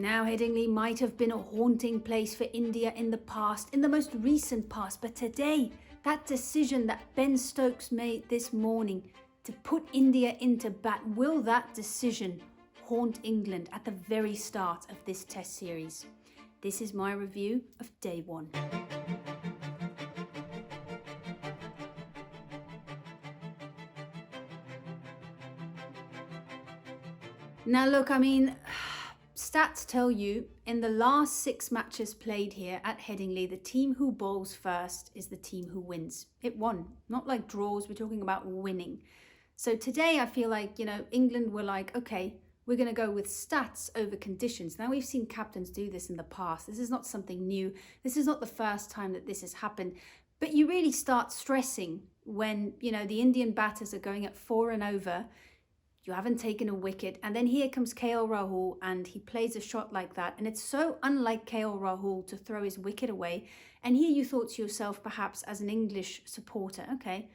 Now, Headingley might have been a haunting place for India in the past, in the most recent past, but today, that decision that Ben Stokes made this morning to put India into bat, will that decision haunt England at the very start of this Test series? This is my review of day one. Now look, I mean, stats tell you in the last 6 matches played here at Headingley, the team who bowls first is the team who wins. It won, not like draws, we're talking about winning. So today I feel like, England were like, okay, we're going to go with stats over conditions. Now we've seen captains do this in the past. This is not something new. This is not the first time that this has happened. But you really start stressing when, the Indian batters are going at 4 and over. You haven't taken a wicket, and then here comes KL Rahul and he plays a shot like that, and it's so unlike KL Rahul to throw his wicket away. And here you thought to yourself, perhaps as an English supporter, okay,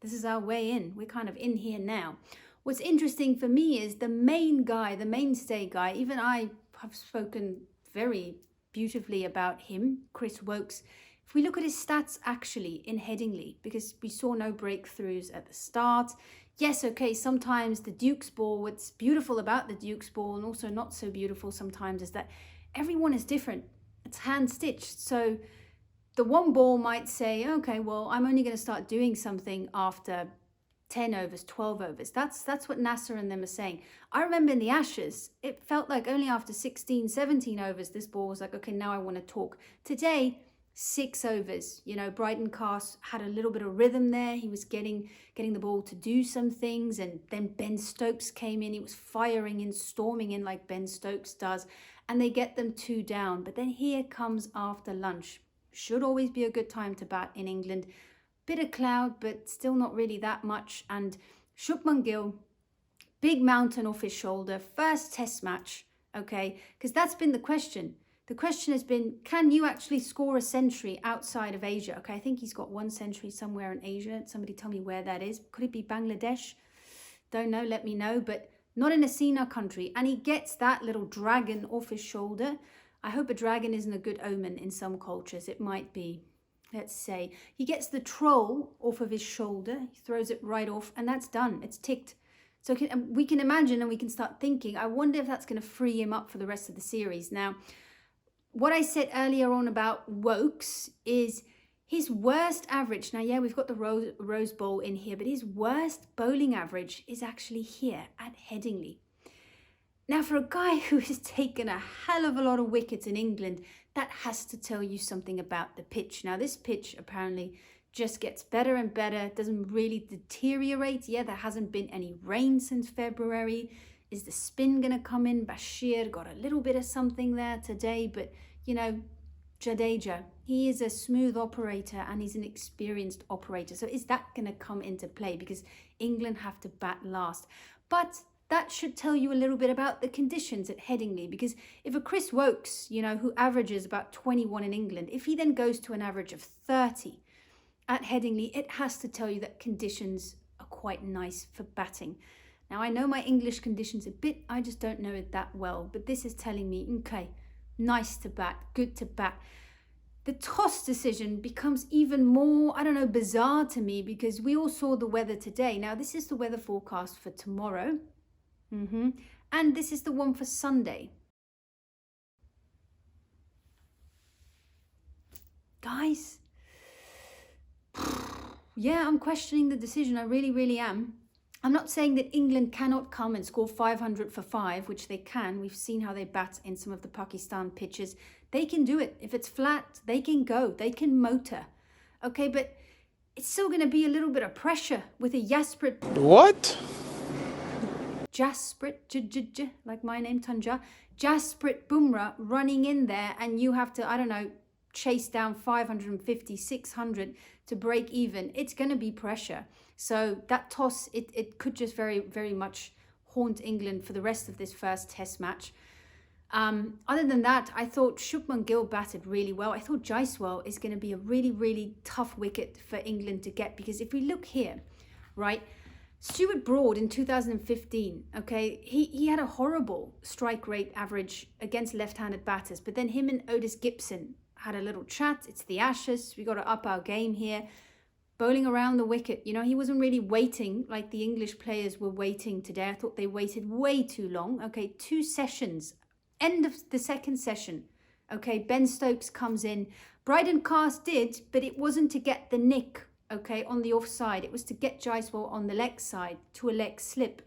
this is our way in. We're kind of in here now. What's interesting for me is the main guy, the mainstay guy, even I have spoken very beautifully about him, Chris Woakes. If we look at his stats actually in Headingley, because we saw no breakthroughs at the start. Yes, okay, sometimes the Duke's ball, what's beautiful about the Duke's ball and also not so beautiful sometimes is that everyone is different. It's hand-stitched. So the one ball might say, okay, well, I'm only going to start doing something after 10 overs, 12 overs. That's what Nasser and them are saying. I remember in the Ashes, it felt like only after 16, 17 overs, this ball was like, okay, now I want to talk. Today, 6 overs, Brighton Cast had a little bit of rhythm there. He was getting the ball to do some things, and then Ben Stokes came in. He was firing in, storming in like Ben Stokes does, and they get them 2 down. But then here comes after lunch. Should always be a good time to bat in England. Bit of cloud, but still not really that much. And Shubman Gill, big mountain off his shoulder, first Test match, okay? Because that's been the question. The question has been, can you actually score a century outside of Asia? Okay, I think he's got 1 century somewhere in Asia. Somebody tell me where that is. Could it be Bangladesh? Don't know, let me know. But not in a Sina country. And he gets that little dragon off his shoulder. I hope a dragon isn't a good omen in some cultures. It might be. Let's say. He gets the troll off of his shoulder. He throws it right off. And that's done. It's ticked. So we can imagine and we can start thinking, I wonder if that's going to free him up for the rest of the series. Now, what I said earlier on about Woakes is his worst average. Now, yeah, we've got the Rose Bowl in here, but his worst bowling average is actually here at Headingley. Now, for a guy who has taken a hell of a lot of wickets in England, that has to tell you something about the pitch. Now, this pitch apparently just gets better and better, doesn't really deteriorate. Yeah, there hasn't been any rain since February. Is the spin going to come in? Bashir got a little bit of something there today, but, Jadeja, he is a smooth operator and he's an experienced operator. So is that going to come into play? Because England have to bat last. But that should tell you a little bit about the conditions at Headingley. Because if a Chris Woakes, who averages about 21 in England, if he then goes to an average of 30 at Headingley, it has to tell you that conditions are quite nice for batting. Now, I know my English conditions a bit, I just don't know it that well, but this is telling me, okay, nice to bat, good to bat. The toss decision becomes even more, bizarre to me because we all saw the weather today. Now, this is the weather forecast for tomorrow, and this is the one for Sunday. Guys, yeah, I'm questioning the decision, I really, really am. I'm not saying that England cannot come and score 500 for 5, which they can. We've seen how they bat in some of the Pakistan pitches. They can do it. If it's flat, they can go. They can motor. Okay, but it's still going to be a little bit of pressure with a Jasprit. What? Jasprit, like my name, Tanja. Jasprit Bumrah running in there, and you have to, chase down 550, 600 to break even. It's going to be pressure. So that toss, it could just very, very much haunt England for the rest of this first Test match. Other than that, I thought Shubman Gill batted really well. I thought Jaiswal is going to be a really, really tough wicket for England to get, because if we look here, right, Stuart Broad in 2015, okay, he had a horrible strike rate average against left-handed batters, but then him and Otis Gibson had a little chat. It's the Ashes, we got to up our game here. Bowling around the wicket, you know, he wasn't really waiting like the English players were waiting today. I thought they waited way too long. Okay, 2 sessions, end of the second session. Okay, Ben Stokes comes in. Bryden Cast did, but it wasn't to get the nick, okay, on the offside. It was to get Jaiswal on the leg side to a leg slip.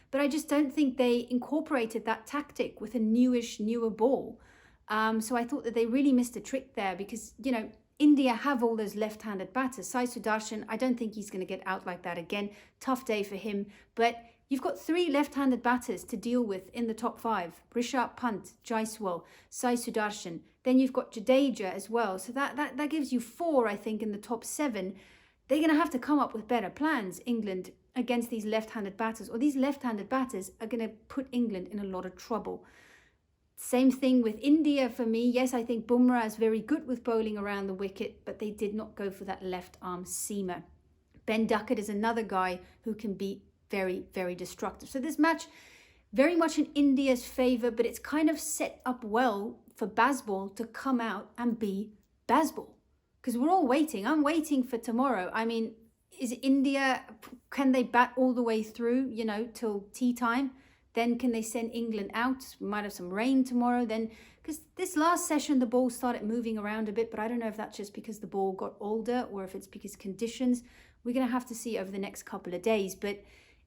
But I just don't think they incorporated that tactic with a newer ball. So I thought that they really missed a trick there because, you know, India have all those left-handed batters. Sai Sudarshan, I don't think he's going to get out like that again. Tough day for him. But you've got 3 left-handed batters to deal with in the top 5. Rishabh Pant, Jaiswal, Sai Sudarshan. Then you've got Jadeja as well. So that gives you 4, I think, in the top 7. They're going to have to come up with better plans, England, against these left-handed batters. Or these left-handed batters are going to put England in a lot of trouble. Same thing with India for me. Yes, I think Bumrah is very good with bowling around the wicket, but they did not go for that left arm seamer. Ben Duckett is another guy who can be very, very destructive. So this match, very much in India's favour, but it's kind of set up well for Bazball to come out and be Bazball. Because we're all waiting. I'm waiting for tomorrow. I mean, is India, can they bat all the way through, you know, till tea time? Then can they send England out? We might have some rain tomorrow then. Because this last session, the ball started moving around a bit, but I don't know if that's just because the ball got older or if it's because conditions. We're going to have to see over the next couple of days. But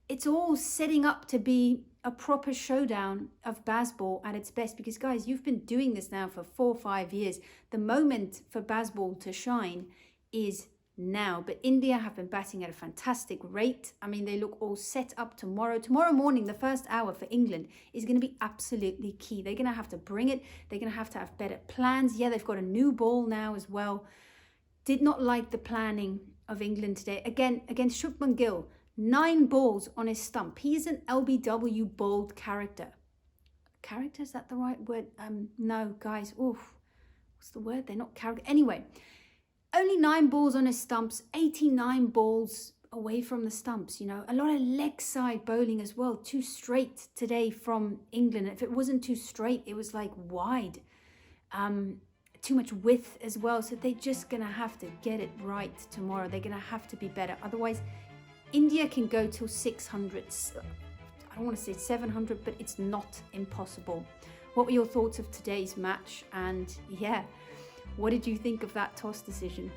it's all setting up to be a proper showdown of Bazball at its best. Because, guys, you've been doing this now for 4 or 5 years. The moment for Bazball to shine is now. But India have been batting at a fantastic rate. I mean, they look all set up tomorrow. Tomorrow morning, the first hour for England is going to be absolutely key. They're going to have to bring it. They're going to have better plans. Yeah, they've got a new ball now as well. Did not like the planning of England today. Again, against Shubman Gill, 9 balls on his stump. He is an LBW bowled character. Character, is that the right word? No, guys. Oof. What's the word? They're not character. Anyway, only 9 balls on his stumps, 89 balls away from the stumps, you know. A lot of leg side bowling as well. Too straight today from England. If it wasn't too straight, it was like wide. Too much width as well. So they're just going to have to get it right tomorrow. They're going to have to be better. Otherwise, India can go till 600. I don't want to say 700, but it's not impossible. What were your thoughts of today's match? And yeah, what did you think of that toss decision?